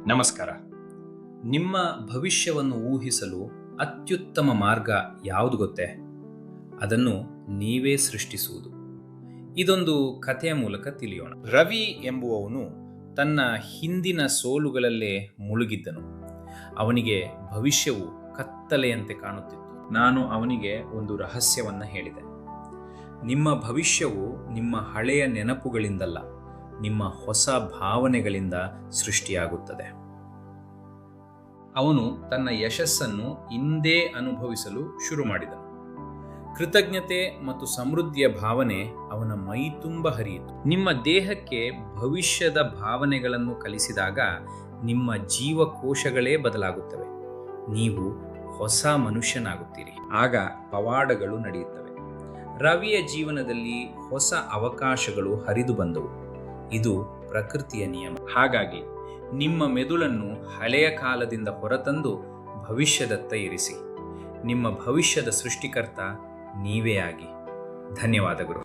ನಮಸ್ಕಾರ. ನಿಮ್ಮ ಭವಿಷ್ಯವನ್ನು ಊಹಿಸಲು ಅತ್ಯುತ್ತಮ ಮಾರ್ಗ ಯಾವುದು ಗೊತ್ತೇ? ಅದನ್ನು ನೀವೇ ಸೃಷ್ಟಿಸುವುದು. ಇದೊಂದು ಕಥೆಯ ಮೂಲಕ ತಿಳಿಯೋಣ. ರವಿ ಎಂಬುವವನು ತನ್ನ ಹಿಂದಿನ ಸೋಲುಗಳಲ್ಲೇ ಮುಳುಗಿದ್ದನು. ಅವನಿಗೆ ಭವಿಷ್ಯವು ಕತ್ತಲೆಯಂತೆ ಕಾಣುತ್ತಿತ್ತು. ನಾನು ಅವನಿಗೆ ಒಂದು ರಹಸ್ಯವನ್ನು ಹೇಳಿದೆ. ನಿಮ್ಮ ಭವಿಷ್ಯವು ನಿಮ್ಮ ಹಳೆಯ ನೆನಪುಗಳಿಂದಲ್ಲ, ನಿಮ್ಮ ಹೊಸ ಭಾವನೆಗಳಿಂದ ಸೃಷ್ಟಿಯಾಗುತ್ತದೆ. ಅವನು ತನ್ನ ಯಶಸ್ಸನ್ನು ಇಂದೇ ಅನುಭವಿಸಲು ಶುರು ಮಾಡಿದನು. ಕೃತಜ್ಞತೆ ಮತ್ತು ಸಮೃದ್ಧಿಯ ಭಾವನೆ ಅವನ ಮೈ ತುಂಬ ಹರಿಯಿತು. ನಿಮ್ಮ ದೇಹಕ್ಕೆ ಭವಿಷ್ಯದ ಭಾವನೆಗಳನ್ನು ಕಲಿಸಿದಾಗ ನಿಮ್ಮ ಜೀವಕೋಶಗಳೇ ಬದಲಾಗುತ್ತವೆ. ನೀವು ಹೊಸ ಮನುಷ್ಯನಾಗುತ್ತೀರಿ. ಆಗ ಪವಾಡಗಳು ನಡೆಯುತ್ತವೆ. ರವಿಯ ಜೀವನದಲ್ಲಿ ಹೊಸ ಅವಕಾಶಗಳು ಹರಿದು ಬಂದವು. ಇದು ಪ್ರಕೃತಿಯ ನಿಯಮ. ಹಾಗಾಗಿ ನಿಮ್ಮ ಮೆದುಳನ್ನು ಹಳೆಯ ಕಾಲದಿಂದ ಹೊರತಂದು ಭವಿಷ್ಯದತ್ತ ಇರಿಸಿ. ನಿಮ್ಮ ಭವಿಷ್ಯದ ಸೃಷ್ಟಿಕರ್ತ ನೀವೇ ಆಗಿ. ಧನ್ಯವಾದಗಳು.